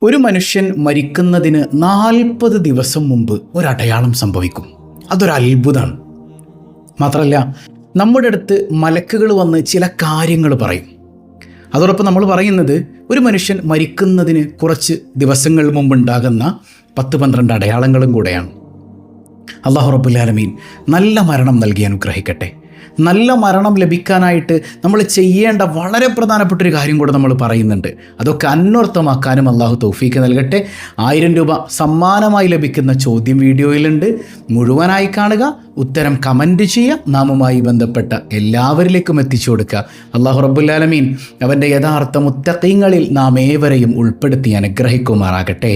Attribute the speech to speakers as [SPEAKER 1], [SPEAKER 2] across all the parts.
[SPEAKER 1] ഒരു മനുഷ്യൻ മരിക്കുന്നതിന് 40 ദിവസം മുമ്പ് ഒരടയാളം സംഭവിക്കും. അതൊരത്ഭുതമാണ്. മാത്രമല്ല, നമ്മുടെ അടുത്ത് മലക്കുകൾ വന്ന് ചില കാര്യങ്ങൾ പറയും. അതോടൊപ്പം നമ്മൾ പറയുന്നത് ഒരു മനുഷ്യൻ മരിക്കുന്നതിന് കുറച്ച് ദിവസങ്ങൾ മുമ്പുണ്ടാകുന്ന 10-12 അടയാളങ്ങളും കൂടെയാണ്. അല്ലാഹു റബ്ബുൽ ആലമീൻ നല്ല മരണം നൽകി അനുഗ്രഹിക്കട്ടെ. നല്ല മരണം ലഭിക്കാനായിട്ട് നമ്മൾ ചെയ്യേണ്ട വളരെ പ്രധാനപ്പെട്ടൊരു കാര്യം കൂടെ നമ്മൾ പറയുന്നുണ്ട്. അതൊക്കെ അന്വർത്ഥമാക്കാനും അല്ലാഹു തൗഫീക്ക് നൽകട്ടെ. 1000 രൂപ സമ്മാനമായി ലഭിക്കുന്ന ചോദ്യം വീഡിയോയിലുണ്ട്. മുഴുവനായി കാണുക, ഉത്തരം കമൻറ്റ് ചെയ്യുക, നാമുമായി ബന്ധപ്പെട്ട എല്ലാവരിലേക്കും എത്തിച്ചു കൊടുക്കുക. അല്ലാഹു റബ്ബുൽ ആലമീൻ അവൻ്റെ യഥാർത്ഥ മുത്തഖീങ്ങളിൽ നാം ഏവരെയും ഉൾപ്പെടുത്തി അനുഗ്രഹിക്കുമാറാകട്ടെ.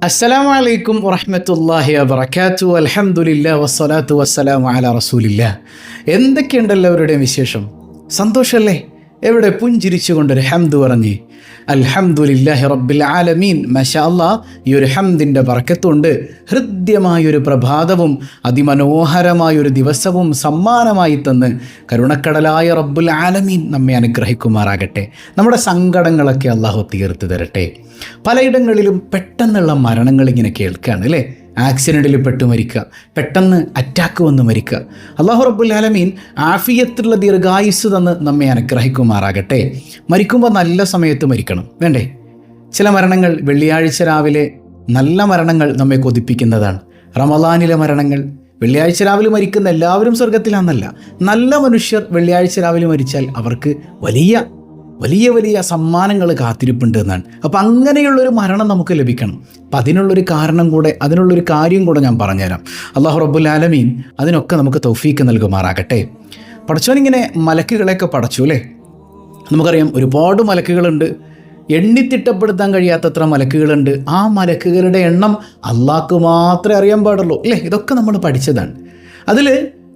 [SPEAKER 1] അസ്സലാമു അലൈക്കും വറഹ്മത്തുള്ളാഹി വബറകാതുഹു. അൽഹംദുലില്ലാഹി വസ്സലാത്തു വസ്സലാമു അലാ റസൂലില്ലാഹ്. എന്തൊക്കെയുണ്ട് എല്ലാവരുടെയും വിശേഷം? സന്തോഷമല്ലേ? എവിടെ പുഞ്ചിരിച്ചുകൊണ്ടൊരു ഹംദ് പറഞ്ഞ് അൽഹംദുലില്ലാഹി റബ്ബിൽ ആലമീൻ. മാഷാ അല്ലാഹ്, ഈ ഒരു ഹംദിൻ്റെ ബർക്കത്തുണ്ട്. ഹൃദ്യമായൊരു പ്രഭാതവും അതിമനോഹരമായൊരു ദിവസവും സമ്മാനമായി തന്ന് കരുണക്കടലായ റബ്ബുൽ ആലമീൻ നമ്മെ അനുഗ്രഹിക്കുമാറാകട്ടെ. നമ്മുടെ സങ്കടങ്ങളൊക്കെ അല്ലാഹു തീർത്ത് തരട്ടെ. പലയിടങ്ങളിലും പെട്ടെന്നുള്ള മരണങ്ങൾ ഇങ്ങനെ കേൾക്കുകയാണ് അല്ലേ? ആക്സിഡൻറ്റിൽ പെട്ട് മരിക്കുക, പെട്ടെന്ന് അറ്റാക്ക് വന്ന് മരിക്കുക. അല്ലാഹു റബ്ബുൽ ആലമീൻ ആഫിയത്തുള്ള ദീർഘായുസ് തന്ന് നമ്മെ അനുഗ്രഹിക്കുമാറാകട്ടെ. മരിക്കുമ്പോൾ നല്ല സമയത്ത് മരിക്കണം, വേണ്ടേ? ചില മരണങ്ങൾ വെള്ളിയാഴ്ച രാവിലെ, നല്ല മരണങ്ങൾ നമ്മെ കൊതിപ്പിക്കുന്നതാണ്. റമളാനിലെ മരണങ്ങൾ, വെള്ളിയാഴ്ച രാവിലെ മരിക്കുന്ന എല്ലാവരും സ്വർഗത്തിലാണെന്നല്ല. നല്ല മനുഷ്യർ വെള്ളിയാഴ്ച രാവിലെ മരിച്ചാൽ അവർക്ക് വലിയ വലിയ വലിയ സമ്മാനങ്ങൾ കാത്തിരിപ്പുണ്ട് എന്നാണ്. അപ്പോൾ അങ്ങനെയുള്ളൊരു മരണം നമുക്ക് ലഭിക്കണം. അപ്പം അതിനുള്ളൊരു കാരണം കൂടെ, അതിനുള്ളൊരു കാര്യം കൂടെ ഞാൻ പറഞ്ഞുതരാം. അല്ലാഹു റബ്ബുൽ ആലമീൻ അതിനൊക്കെ നമുക്ക് തൗഫീക്ക് നൽകുമാറാകട്ടെ. പടച്ചോനിങ്ങനെ മലക്കുകളെയൊക്കെ പടച്ചു അല്ലേ? നമുക്കറിയാം ഒരുപാട് മലക്കുകളുണ്ട്, എണ്ണിത്തിട്ടപ്പെടുത്താൻ കഴിയാത്തത്ര മലക്കുകളുണ്ട്. ആ മലക്കുകളുടെ എണ്ണം അള്ളാഹ്ക്ക് മാത്രമേ അറിയാൻ പാടുള്ളൂ അല്ലേ? ഇതൊക്കെ നമ്മൾ പഠിച്ചതാണ്. അതിൽ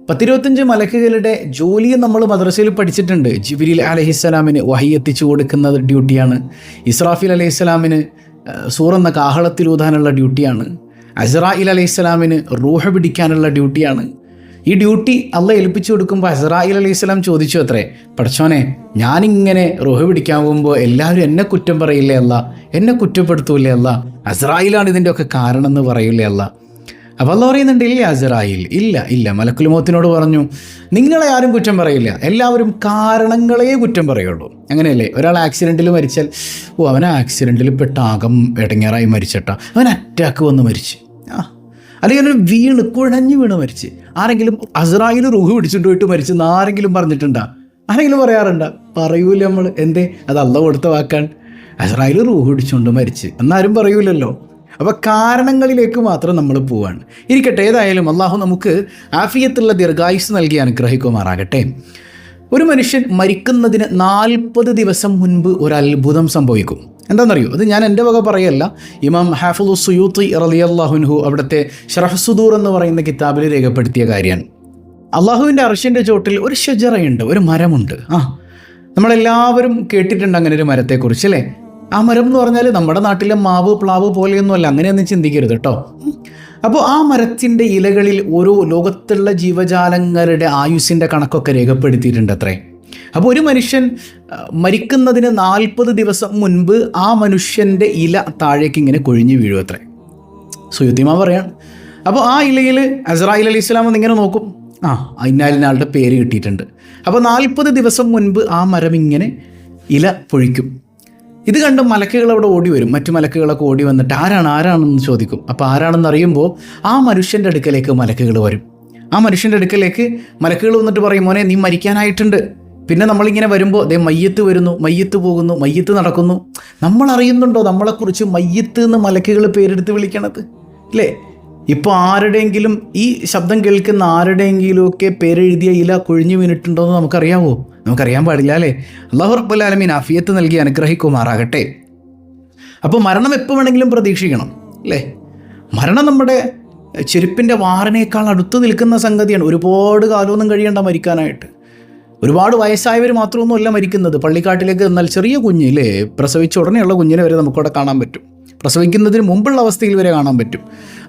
[SPEAKER 1] 10-25 മലക്കുകളുടെ ജോലിയും നമ്മൾ മദ്രസയിൽ പഠിച്ചിട്ടുണ്ട്. ജിബ്രീൽ അലൈഹിസ്സലാമിന് വഹി എത്തിച്ചു കൊടുക്കുന്ന ഡ്യൂട്ടിയാണ്. ഇസ്രാഫീൽ അലൈഹിസ്സലാമിന് സൂറെന്ന കാഹളത്തിൽ ഊതാനുള്ള ഡ്യൂട്ടിയാണ്. അസ്റായിൽ അലൈഹിസ്സലാമിന് റൂഹ് പിടിക്കാനുള്ള ഡ്യൂട്ടിയാണ്. ഈ ഡ്യൂട്ടി അള്ളാഹ് ഏൽപ്പിച്ചു കൊടുക്കുമ്പോൾ അസ്റായിൽ അലൈഹിസ്സലാം ചോദിച്ചു അത്രേ, പടച്ചോനെ, ഞാനിങ്ങനെ റൂഹ് പിടിക്കാൻ പോകുമ്പോൾ എല്ലാവരും എന്നെ കുറ്റം പറയില്ലേ അല്ല, എന്നെ കുറ്റപ്പെടുത്തൂല്ലേ അല്ല, അസ്റായിലാണ് ഇതിൻ്റെ ഒക്കെ കാരണം എന്ന് പറയില്ലേ അല്ല. അപ്പോൾ അള്ളാഹ് പറയുന്നുണ്ട്, ഇല്ല അസ്റായിൽ, ഇല്ല. മലക്കുൽ മൗത്തിനോട് പറഞ്ഞു, നിങ്ങളെ ആരും കുറ്റം പറയില്ല, എല്ലാവരും കാരണങ്ങളെ കുറ്റം പറയുള്ളൂ. അങ്ങനെയല്ലേ? ഒരാൾ ആക്സിഡൻറ്റിൽ മരിച്ചാൽ, അവൻ ആക്സിഡൻറ്റിൽ പെട്ട് ആകം ഇടങ്ങേറായി മരിച്ചിട്ടാ, അവൻ അറ്റാക്ക് വന്ന് മരിച്ച്, അല്ലെങ്കിൽ കുഴഞ്ഞ് വീണ് മരിച്ച്. ആരെങ്കിലും അസ്റായിൽ റൂഹ് പിടിച്ചിട്ട് പോയിട്ട് മരിച്ചെന്ന് ആരെങ്കിലും പറഞ്ഞിട്ടുണ്ടോ? ആരെങ്കിലും പറയാറുണ്ടോ? പറയൂല നമ്മൾ. എന്തേ? അത് അള്ളാഹ് കൊടുത്ത വാക്കാണ്. അസ്റായിൽ റൂഹ് പിടിച്ചുകൊണ്ട് മരിച്ച് എന്നാരും പറയൂലല്ലോ. അപ്പോൾ കാരണങ്ങളിലേക്ക് മാത്രം നമ്മൾ പോവാണ്. ഇരിക്കട്ടെ, ഏതായാലും അള്ളാഹു നമുക്ക് ആഫിയത്തുള്ള ദീർഘായുസ് നൽകി അനുഗ്രഹിക്കുമാറാകട്ടെ. ഒരു മനുഷ്യൻ മരിക്കുന്നതിന് 40 ദിവസം മുൻപ് ഒരു അത്ഭുതം സംഭവിക്കും. എന്താണെന്നറിയോ? അത് ഞാൻ എൻ്റെ വക പറയല്ല, ഇമാം ഹാഫിളു സുയൂത്തി റളിയല്ലാഹു അൻഹു അവിടുത്തെ ശറഹ് സുദൂർ എന്ന് പറയുന്ന കിതാബിൽ രേഖപ്പെടുത്തിയ കാര്യമാണ്. അള്ളാഹുവിൻ്റെ അർശിൻ്റെ ചോട്ടിൽ ഒരു ഷജറയുണ്ട്, ഒരു മരമുണ്ട്. നമ്മളെല്ലാവരും കേട്ടിട്ടുണ്ട് അങ്ങനെ ഒരു മരത്തെക്കുറിച്ച് അല്ലേ? ആ മരം എന്ന് പറഞ്ഞാൽ നമ്മുടെ നാട്ടിലെ മാവ് പ്ലാവ് പോലെയൊന്നുമല്ല, അങ്ങനെയൊന്നും ചിന്തിക്കരുത് കേട്ടോ. അപ്പോൾ ആ മരത്തിൻ്റെ ഇലകളിൽ ഓരോ ലോകത്തുള്ള ജീവജാലങ്ങളുടെ ആയുസ്സിൻ്റെ കണക്കൊക്കെ രേഖപ്പെടുത്തിയിട്ടുണ്ട് അത്രേ. അപ്പോൾ ഒരു മനുഷ്യൻ മരിക്കുന്നതിന് 40 ദിവസം മുൻപ് ആ മനുഷ്യൻ്റെ ഇല താഴേക്ക് ഇങ്ങനെ കൊഴിഞ്ഞ് വീഴും അത്രേ. സുയുത്തിമാ പറയാണ്. അപ്പോൾ ആ ഇലയിൽ അസ്റായിൽ അലൈഹിസ്സലാം എന്നിങ്ങനെ നോക്കും, ഇന്നാലിനാളുടെ പേര് കിട്ടിയിട്ടുണ്ട്. അപ്പോൾ 40 ദിവസം മുൻപ് ആ മരം ഇങ്ങനെ ഇല പൊഴിക്കും. ഇത് കണ്ട് മലക്കുകൾ അവിടെ ഓടി വരും. മറ്റു മലക്കുകളൊക്കെ ഓടി വന്നിട്ട് ആരാണെന്ന് ചോദിക്കും. അപ്പോൾ ആരാണെന്ന് അറിയുമ്പോൾ ആ മനുഷ്യൻ്റെ അടുക്കലേക്ക് മലക്കുകൾ വരും. ആ മനുഷ്യൻ്റെ അടുക്കലേക്ക് മലക്കുകൾ വന്നിട്ട് പറയും, മോനെ, നീ മരിക്കാനായിട്ടുണ്ട്. പിന്നെ നമ്മളിങ്ങനെ വരുമ്പോൾ ദേ മയ്യത്ത് വരുന്നു, മയ്യത്ത് പോകുന്നു, മയ്യത്ത് നടക്കുന്നു. നമ്മൾ അറിയുന്നുണ്ടോ നമ്മളെക്കുറിച്ച് മയ്യത്ത് എന്ന് മലക്കുകൾ പേരെടുത്ത് വിളിക്കണത് അല്ലേ? ഇപ്പോൾ ആരുടെയെങ്കിലും ഈ ശബ്ദം കേൾക്കുന്ന ആരുടെയെങ്കിലുമൊക്കെ പേരെഴുതിയ ഇല കൊഴിഞ്ഞു വീണിട്ടുണ്ടോ എന്ന് നമുക്കറിയാമോ? നമുക്കറിയാൻ പാടില്ല അല്ലേ? അല്ലാഹു റബ്ബുൽ ആലമീൻ ആഫിയത്ത് നൽകി അനുഗ്രഹിക്കുമാറാകട്ടെ. അപ്പോൾ മരണം എപ്പോൾ വേണമെങ്കിലും പ്രതീക്ഷിക്കണം അല്ലേ? മരണം നമ്മുടെ ചെരുപ്പിൻ്റെ വാറിനേക്കാൾ അടുത്ത് നിൽക്കുന്ന സംഗതിയാണ്. ഒരുപാട് കാലമൊന്നും കഴിയണ്ട മരിക്കാനായിട്ട്. ഒരുപാട് വയസ്സായവർ മാത്രമൊന്നുമല്ല മരിക്കുന്നത്. പള്ളിക്കാട്ടിലേക്ക് എന്നാൽ ചെറിയ കുഞ്ഞില്ലേ, പ്രസവിച്ച ഉടനെയുള്ള കുഞ്ഞിനെ വരെ നമുക്കവിടെ കാണാൻ പറ്റും. പ്രസവിക്കുന്നതിന് മുമ്പുള്ള അവസ്ഥയിൽ വരെ കാണാൻ പറ്റും.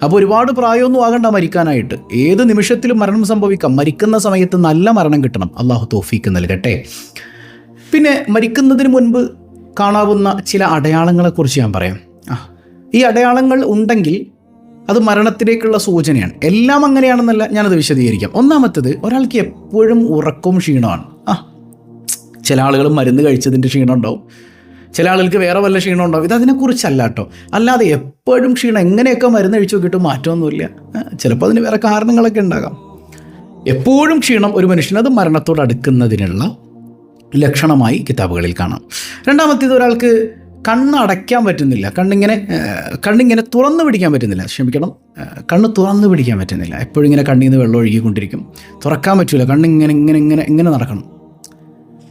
[SPEAKER 1] അപ്പോൾ ഒരുപാട് പ്രായമൊന്നും ആകണ്ട മരിക്കാനായിട്ട്. ഏത് നിമിഷത്തിലും മരണം സംഭവിക്കാം. മരിക്കുന്ന സമയത്ത് നല്ല മരണം കിട്ടണം. അള്ളാഹു തൗഫീക്ക് നൽകട്ടെ. പിന്നെ മരിക്കുന്നതിന് മുൻപ് കാണാവുന്ന ചില അടയാളങ്ങളെക്കുറിച്ച് ഞാൻ പറയാം. ഈ അടയാളങ്ങൾ ഉണ്ടെങ്കിൽ അത് മരണത്തിലേക്കുള്ള സൂചനയാണ്. എല്ലാം അങ്ങനെയാണെന്നല്ല, ഞാനത് വിശദീകരിക്കാം. ഒന്നാമത്തേത്, ഒരാൾക്ക് എപ്പോഴും ഉറക്കവും ക്ഷീണമാണ്. ചില ആളുകൾ മരുന്ന് കഴിച്ചതിൻ്റെ ക്ഷീണം ഉണ്ടാവും, ചില ആളുകൾക്ക് വേറെ വല്ല ക്ഷീണം ഉണ്ടാവും. ഇതതിനെക്കുറിച്ചല്ല കേട്ടോ. അല്ലാതെ എപ്പോഴും ക്ഷീണം, എങ്ങനെയൊക്കെ മരുന്ന് കഴിച്ച് നോക്കിയിട്ട് മാറ്റമൊന്നുമില്ല. ചിലപ്പോൾ അതിന് വേറെ കാരണങ്ങളൊക്കെ ഉണ്ടാകാം. എപ്പോഴും ക്ഷീണം ഒരു മനുഷ്യന് അത് മരണത്തോട് അടുക്കുന്നതിനുള്ള ലക്ഷണമായി കിതാബുകളിൽ കാണാം. രണ്ടാമത്തേത്, ഒരാൾക്ക് കണ്ണടയ്ക്കാൻ പറ്റുന്നില്ല, കണ്ണിങ്ങനെ തുറന്നു പിടിക്കാൻ പറ്റുന്നില്ല. കണ്ണ് തുറന്നു പിടിക്കാൻ പറ്റുന്നില്ല. എപ്പോഴും ഇങ്ങനെ കണ്ണിൽ നിന്ന് വെള്ളം ഒഴുകിക്കൊണ്ടിരിക്കും, തുറക്കാൻ പറ്റില്ല. ഇങ്ങനെ നടക്കണം.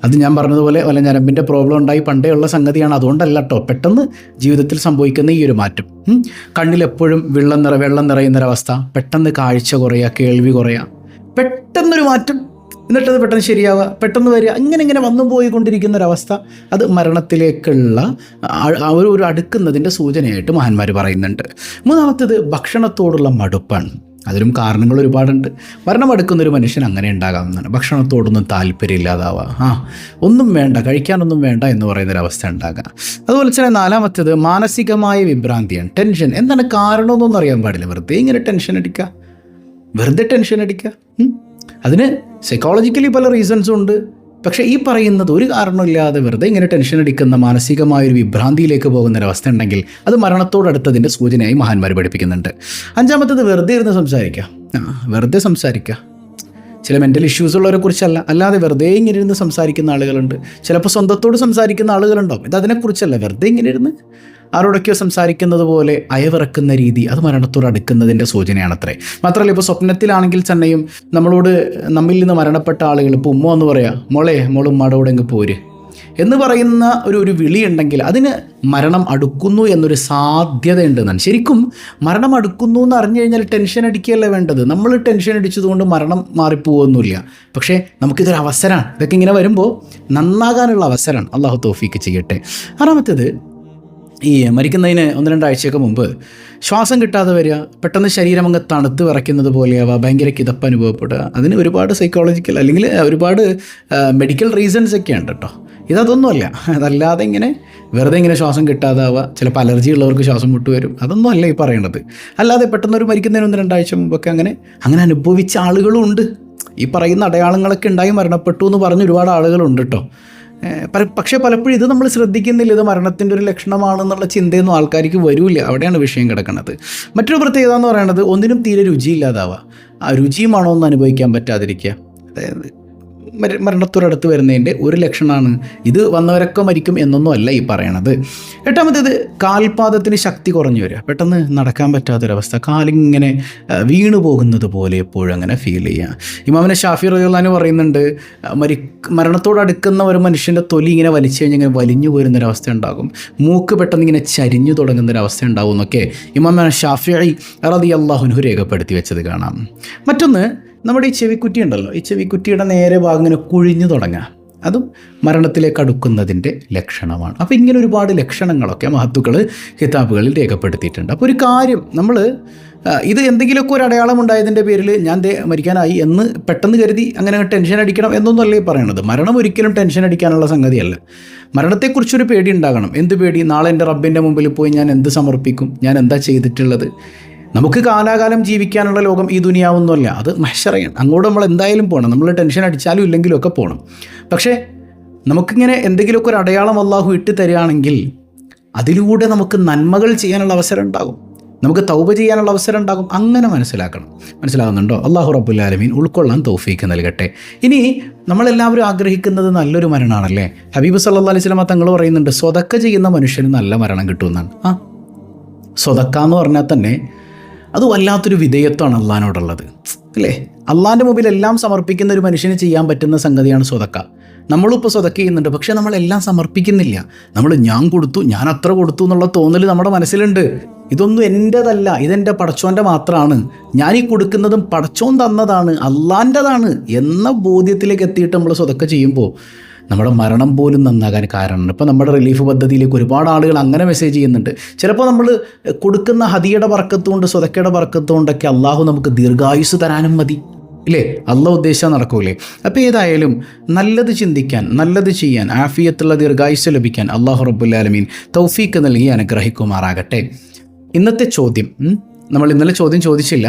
[SPEAKER 1] അത് ഞാൻ പറഞ്ഞതുപോലെ വല്ല ഞരമ്പിൻ്റെ പ്രോബ്ലം ഉണ്ടായി പണ്ടേ ഉള്ള സംഗതിയാണ്. അതുകൊണ്ടല്ല കേട്ടോ, പെട്ടെന്ന് ജീവിതത്തിൽ സംഭവിക്കുന്ന ഈ ഒരു മാറ്റം. കണ്ണിലെപ്പോഴും വെള്ളം നിറയുന്നൊരവസ്ഥ, പെട്ടെന്ന് കാഴ്ച കുറയുക, കേൾവി കുറയുക, പെട്ടെന്നൊരു മാറ്റം, എന്നിട്ടത് പെട്ടെന്ന് ശരിയാവുക, പെട്ടെന്ന് വരിക, ഇങ്ങനെ വന്നു പോയിക്കൊണ്ടിരിക്കുന്നൊരവസ്ഥ, അത് മരണത്തിലേക്കുള്ള ഒരു അടുക്കുന്നതിൻ്റെ സൂചനയായിട്ട് മഹാന്മാർ പറയുന്നുണ്ട്. മൂന്നാമത്തേത്, ഭക്ഷണത്തോടുള്ള മടുപ്പാണ്. അതിലും കാരണങ്ങൾ ഒരുപാടുണ്ട്. മരണം അടുക്കുന്നൊരു മനുഷ്യൻ അങ്ങനെ ഉണ്ടാകാവുന്നതാണ്. ഭക്ഷണത്തോടൊന്നും താല്പര്യമില്ലാതാവുക, ഒന്നും വേണ്ട, കഴിക്കാനൊന്നും വേണ്ട എന്ന് പറയുന്നൊരവസ്ഥ ഉണ്ടാകുക. അതുപോലെ തന്നെ നാലാമത്തേത്, മാനസികമായ വിഭ്രാന്തിയാണ്, ടെൻഷൻ. എന്താണ് കാരണമെന്നൊന്നും അറിയാൻ പാടില്ല. വെറുതെ ടെൻഷൻ അടിക്കുക. അതിന് സൈക്കോളജിക്കലി പല റീസൺസും ഉണ്ട്. പക്ഷേ ഈ പറയുന്നത് ഒരു കാരണമില്ലാതെ വെറുതെ ഇങ്ങനെ ടെൻഷൻ അടിക്കുന്ന മാനസികമായൊരു വിഭ്രാന്തിയിലേക്ക് പോകുന്നൊരവസ്ഥ ഉണ്ടെങ്കിൽ അത് മരണത്തോടടുത്തതിൻ്റെ സൂചനയായി മഹാന്മാർ പഠിപ്പിക്കുന്നുണ്ട്. അഞ്ചാമത്തേത്, വെറുതെ ഇരുന്ന് സംസാരിക്കുക. ചില മെൻ്റൽ ഇഷ്യൂസ് ഉള്ളവരെ കുറിച്ചല്ല, അല്ലാതെ വെറുതെ ഇങ്ങനെ ഇരുന്ന് സംസാരിക്കുന്ന ആളുകളുണ്ട്. ചിലപ്പോൾ സ്വന്തത്തോട് സംസാരിക്കുന്ന ആളുകളുണ്ടാവും. ഇത് അതിനെക്കുറിച്ചല്ല, വെറുതെ ഇങ്ങനെ ഇരുന്ന് ആരോടൊക്കെയോ സംസാരിക്കുന്നത് പോലെ അയവിറക്കുന്ന രീതി, അത് മരണത്തോട് അടുക്കുന്നതിൻ്റെ സൂചനയാണത്രേ. മാത്രമല്ല, ഇപ്പോൾ സ്വപ്നത്തിലാണെങ്കിൽ തന്നെയും നമ്മിൽ നിന്ന് മരണപ്പെട്ട ആളുകൾ ഇപ്പോൾ ഉമ്മ എന്ന് പറയാം, മോള് ഉമ്മയുടെ കൂടെ അങ്ങ് പോര് എന്ന് പറയുന്ന ഒരു വിളി ഉണ്ടെങ്കിൽ അതിന് മരണം അടുക്കുന്നു എന്നൊരു സാധ്യത ഉണ്ടെന്നാണ്. ശരിക്കും മരണം അടുക്കുന്നു എന്ന് അറിഞ്ഞു കഴിഞ്ഞാൽ ടെൻഷൻ അടിക്കുകയല്ല വേണ്ടത്. നമ്മൾ ടെൻഷൻ അടിച്ചതുകൊണ്ട് മരണം മാറിപ്പോകുന്നില്ല. പക്ഷേ നമുക്കിതൊരു അവസരമാണ്. ഇതൊക്കെ ഇങ്ങനെ വരുമ്പോൾ നന്നാകാനുള്ള അവസരമാണ്. അള്ളാഹു തൗഫീക്ക് ചെയ്യട്ടെ. ആറാമത്തേത്, ഈ മരിക്കുന്നതിന് 1-2 ആഴ്ചയൊക്കെ മുമ്പ് ശ്വാസം കിട്ടാതെ വരിക, പെട്ടെന്ന് ശരീരം അങ്ങ് തണുത്ത് വിറയ്ക്കുന്നത് പോലെയാവുക, ഭയങ്കര കിതപ്പ് അനുഭവപ്പെടുക. അതിന് ഒരുപാട് സൈക്കോളജിക്കൽ അല്ലെങ്കിൽ ഒരുപാട് മെഡിക്കൽ റീസൺസ് ഒക്കെ ഉണ്ട് കേട്ടോ. ഇതൊന്നുമല്ല. അതല്ലാതെ വെറുതെ ശ്വാസം കിട്ടാതാവുക, ചിലപ്പോൾ അലർജി ഉള്ളവർക്ക് ശ്വാസം മുട്ട് വരും. അതൊന്നും അല്ല ഈ പറയണത്. അല്ലാതെ പെട്ടെന്നൊരു മരിക്കുന്നതിന് 1-2 ആഴ്ച മുമ്പൊക്കെ അങ്ങനെ അനുഭവിച്ച ആളുകളും ഉണ്ട്. ഈ പറയുന്ന അടയാളങ്ങളൊക്കെ ഉണ്ടായി മരണപ്പെട്ടു എന്ന് പറഞ്ഞ് ഒരുപാട് ആളുകളുണ്ട് കേട്ടോ. പക്ഷേ പലപ്പോഴും ഇത് നമ്മൾ ശ്രദ്ധിക്കുന്നില്ല. ഇത് മരണത്തിൻ്റെ ഒരു ലക്ഷണമാണെന്നുള്ള ചിന്തയൊന്നും ആൾക്കാർക്ക് വരില്ല. അവിടെയാണ് വിഷയം കിടക്കുന്നത്. മറ്റൊരു പ്രത്യേകത എന്ന് പറയുന്നത്, ഒന്നിനും തീരെ രുചിയില്ലാതാവുക. ആ രുചിയുമാണോ ഒന്ന് അനുഭവിക്കാൻ പറ്റാതിരിക്കുക. അതായത് മരണത്തോടടുത്ത് വരുന്നതിൻ്റെ ഒരു ലക്ഷണമാണ്. ഇത് വന്നവരൊക്കെ മരിക്കും എന്നൊന്നും അല്ല ഈ പറയണത്. എട്ടാമത്തേത്, കാൽപാദത്തിന് ശക്തി കുറഞ്ഞു വരിക, പെട്ടെന്ന് നടക്കാൻ പറ്റാത്തൊരവസ്ഥ, കാലിങ്ങനെ വീണു പോകുന്നത് പോലെ എപ്പോഴും അങ്ങനെ ഫീൽ ചെയ്യുക. ഇമാം ഷാഫി റളിയല്ലാഹു അൻഹു പറയുന്നുണ്ട്, മരണത്തോടടുക്കുന്ന ഒരു മനുഷ്യൻ്റെ തൊലി ഇങ്ങനെ വലിച്ചു കഴിഞ്ഞാൽ ഇങ്ങനെ വലിഞ്ഞു പോരുന്നൊരവസ്ഥ ഉണ്ടാകും, മൂക്ക് പെട്ടെന്ന് ഇങ്ങനെ ചരിഞ്ഞു തുടങ്ങുന്നൊരവസ്ഥ ഉണ്ടാകും എന്നൊക്കെ ഇമാം ഷാഫി റളിയല്ലാഹു അൻഹു രേഖപ്പെടുത്തി വെച്ചത് കാണാം. മറ്റൊന്ന്, നമ്മുടെ ഈ ചെവിക്കുറ്റി ഉണ്ടല്ലോ, ഈ ചെവിക്കുറ്റിയുടെ നേരെ ഭാഗം ഇങ്ങനെ കുഴിഞ്ഞു തുടങ്ങുക, അതും മരണത്തിലേക്ക് അടുക്കുന്നതിൻ്റെ ലക്ഷണമാണ്. അപ്പോൾ ഇങ്ങനെ ഒരുപാട് ലക്ഷണങ്ങളൊക്കെ മഹത്തുക്കൾ കിതാബുകളിൽ രേഖപ്പെടുത്തിയിട്ടുണ്ട്. അപ്പോൾ ഒരു കാര്യം, നമ്മൾ ഇത് എന്തെങ്കിലുമൊക്കെ ഒരു അടയാളം ഉണ്ടായതിൻ്റെ പേരിൽ ഞാൻ മരിക്കാനായി എന്ന് പെട്ടെന്ന് കരുതി അങ്ങനെ ടെൻഷൻ അടിക്കണം എന്നൊന്നുമല്ലേ പറയണത്. മരണം ഒരിക്കലും ടെൻഷൻ അടിക്കാനുള്ള സംഗതിയല്ല. മരണത്തെക്കുറിച്ചൊരു പേടി ഉണ്ടാകണം. എന്ത് പേടി? നാളെ എൻ്റെ റബ്ബിൻ്റെ മുമ്പിൽ പോയി ഞാൻ എന്ത് സമർപ്പിക്കും, ഞാൻ എന്താ ചെയ്തിട്ടുള്ളത്. നമുക്ക് കാലാകാലം ജീവിക്കാനുള്ള ലോകം ഈ ദുനിയാവൊന്നുമല്ല, അത് മഹ്ശറയാണ്. അങ്ങോട്ട് നമ്മൾ എന്തായാലും പോകണം. നമ്മൾ ടെൻഷൻ അടിച്ചാലും ഇല്ലെങ്കിലും ഒക്കെ പോകണം. പക്ഷേ നമുക്കിങ്ങനെ എന്തെങ്കിലുമൊക്കെ ഒരു അടയാളം അള്ളാഹു ഇട്ട് തരികയാണെങ്കിൽ അതിലൂടെ നമുക്ക് നന്മകൾ ചെയ്യാനുള്ള അവസരം ഉണ്ടാകും, നമുക്ക് തൗബ ചെയ്യാനുള്ള അവസരം ഉണ്ടാകും. അങ്ങനെ മനസ്സിലാകുന്നുണ്ടോ? അള്ളാഹു റബ്ബുൽ ആലമീൻ ഉൾക്കൊള്ളാൻ തൗഫീക്ക് നൽകട്ടെ. ഇനി നമ്മളെല്ലാവരും ആഗ്രഹിക്കുന്നത് നല്ലൊരു മരണമാണല്ലേ. ഹബീബ് സല്ലല്ലാഹു അലൈഹി വസല്ലം തങ്ങൾ പറയുന്നുണ്ട്, സ്വതക്ക ചെയ്യുന്ന മനുഷ്യന് നല്ല മരണം കിട്ടുമെന്നാണ്. സ്വതക്ക എന്ന് പറഞ്ഞാൽ തന്നെ അത് വല്ലാത്തൊരു വിധേയത്വമാണ് അള്ളാഹിനോടുള്ളത്, അല്ലേ? അള്ളാഹിൻ്റെ മുമ്പിൽ എല്ലാം സമർപ്പിക്കുന്ന ഒരു മനുഷ്യന് ചെയ്യാൻ പറ്റുന്ന സംഗതിയാണ് സ്വതക്ക. നമ്മളിപ്പോൾ സ്വതക്ക ചെയ്യുന്നുണ്ട്, പക്ഷേ നമ്മളെല്ലാം സമർപ്പിക്കുന്നില്ല. ഞാൻ കൊടുത്തു, ഞാൻ അത്ര കൊടുത്തു എന്നുള്ള തോന്നൽ നമ്മുടെ മനസ്സിലുണ്ട്. ഇതൊന്നും എൻ്റെതല്ല, ഇതെൻ്റെ പടച്ചോൻ്റെ മാത്രമാണ്, ഞാൻ ഈ കൊടുക്കുന്നതും പടച്ചോൻ തന്നതാണ്, അള്ളാൻ്റെതാണ് എന്ന ബോധ്യത്തിലേക്ക് എത്തിയിട്ട് നമ്മൾ സ്വതക്ക ചെയ്യുമ്പോൾ നമ്മുടെ മരണം പോലും നന്നാകാൻ കാരണമാണ്. ഇപ്പോൾ നമ്മുടെ റിലീഫ് പദ്ധതിയിലേക്ക് ഒരുപാട് ആളുകൾ അങ്ങനെ മെസ്സേജ് ചെയ്യുന്നുണ്ട്. ചിലപ്പോൾ നമ്മൾ കൊടുക്കുന്ന ഹദിയുടെ ബർക്കത്തുകൊണ്ട്, സ്വതക്കയുടെ ബർക്കത്തുകൊണ്ടൊക്കെ അള്ളാഹു നമുക്ക് ദീർഘായുസ് തരാനും മതി. ഇല്ലേ? അള്ളാഹ് ഉദ്ദേശിച്ചാൽ നടക്കൂലേ? അപ്പോൾ ഏതായാലും നല്ലത് ചിന്തിക്കാൻ, നല്ലത് ചെയ്യാൻ, ആഫിയത്തുള്ള ദീർഘായുസ്സ് ലഭിക്കാൻ അള്ളാഹു റബ്ബുൽ ആലമീൻ തൗഫീക്ക് നൽകി അനുഗ്രഹിക്കുമാറാകട്ടെ. ഇന്നത്തെ ചോദ്യം, നമ്മൾ ഇന്നലെ ചോദ്യം ചോദിച്ചില്ല,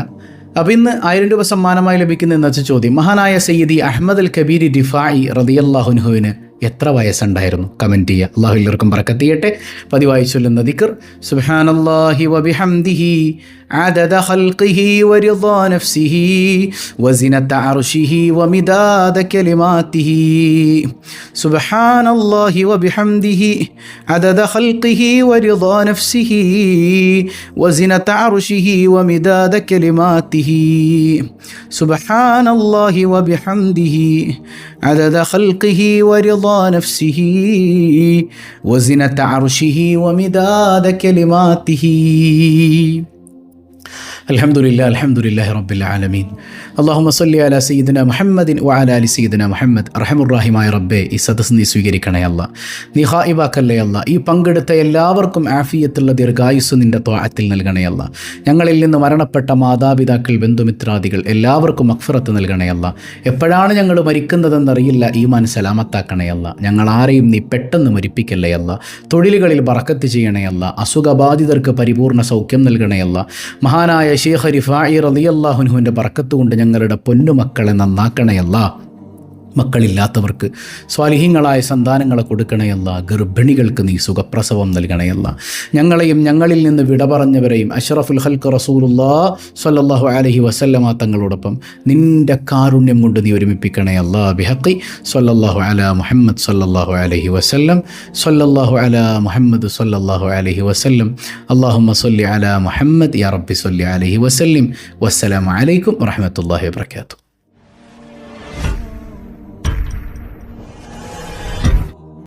[SPEAKER 1] അപ്പോൾ ഇന്ന് 1000 രൂപ സമ്മാനമായി ലഭിക്കുന്ന ഇന്നത്തെ ചോദ്യം, മഹാനായ സയ്യിദി അഹ്മദ് അൽ കബീർ റിഫായി റളിയല്ലാഹു അൻഹുവിന് എത്ര വയസ്സുണ്ടായിരുന്നു? കമൻറ്റ് ചെയ്യുക. അള്ളാഹു എല്ലാവർക്കും ബറക്കത്ത് ചെയ്യട്ടെ. പതിവായി ചൊല്ലുന്ന ദിക്ർ സുബ്ഹാനല്ലാഹി വബിഹംദിഹി عدد خلقه ورضا نفسه وزنة عرشه ومداد كلماته. سبحان الله وبحمده عدد خلقه ورضا نفسه وزنة عرشه ومداد كلماته. سبحان الله وبحمده عدد خلقه ورضا نفسه وزنة عرشه ومداد كلماته. അൽഹംദുലില്ലാ അൽഹംദുലില്ലാഹി റബ്ബിൽ ആലമീൻ. അല്ലാഹുമ്മ സ്വല്ലി അലാ സയ്യിദിന മുഹമ്മദിൻ വഅലാ ആലി സയ്യിദിന മുഹമ്മദ്. അർഹമുർറഹീമായ റബ്ബേ, ഈ സദസ്സ് നീ സ്വീകരിക്കണേ അല്ലാ, നീ ഹായിബാക്കല്ലേ അല്ലാ. ഈ പങ്കെടുത്ത എല്ലാവർക്കും ആഫിയത്തുള്ള ദീർഘായുസ്സ് നിൻ്റെ ത്വഅത്തിൽ നൽകണേ അല്ലാ. ഞങ്ങളിൽ നിന്ന് മരണപ്പെട്ട മാതാപിതാക്കൾ, ബന്ധുമിത്രാദികൾ എല്ലാവർക്കും മഗ്ഫിറത്ത് നൽകണേ അല്ലാ. എപ്പോഴാണ് ഞങ്ങൾ മരിക്കുന്നതെന്നറിയില്ല, ഈമാൻ സലാമത്താക്കണേ അല്ലാ. ഞങ്ങളാരെയും നീ പെട്ടെന്ന് മരിപ്പിക്കല്ലേ അല്ലാ. തൊഴിലുകളിൽ ബറക്കത്ത് ചെയ്യണേ അല്ലാ. അസുഖബാധിതർക്ക് പരിപൂർണ്ണ സൗഖ്യം നൽകണേ അല്ലാ. മഹാനായ ശൈഖ് റിഫാഇ റളിയല്ലാഹു അൻഹുവിൻ്റെ ബറക്കത്ത് കൊണ്ട് ഞങ്ങളുടെ പൊന്നുമക്കളെ നന്നാക്കണയല്ല. മക്കളില്ലാത്തവർക്ക് സ്വാലിഹീങ്ങളായ സന്താനങ്ങളെ കൊടുക്കണയല്ല. ഗർഭിണികൾക്ക് നീ സുഖപ്രസവം നൽകണയല്ല. ഞങ്ങളെയും ഞങ്ങളിൽ നിന്ന് വിട പറഞ്ഞവരെയും അഷ്റഫുൽ ഖൽഖ് റസൂലുള്ളാഹി സ്വല്ലല്ലാഹു അലൈഹി വസല്ലമ തങ്ങളോടൊപ്പം നിൻ്റെ കാരുണ്യം കൊണ്ട് നീ ഒരുമിപ്പിക്കണയല്ല. ബിഹഖി സ്വല്ലല്ലാഹു അലാ മുഹമ്മദ് സ്വല്ലല്ലാഹു അലൈഹി വസല്ലം. സ്വല്ലല്ലാഹു അലാ മുഹമ്മദ് സ്വല്ലല്ലാഹു അലൈഹി വസല്ലം. അല്ലാഹുമ്മ സ്വല്ലി അലാ മുഹമ്മദ് യാ റബ്ബി സ്വല്ലി അലൈഹി വസല്ലം. വസ്സലാമു അലൈക്കും വറഹ്മത്തുള്ളാഹി വബറകാതുഹു.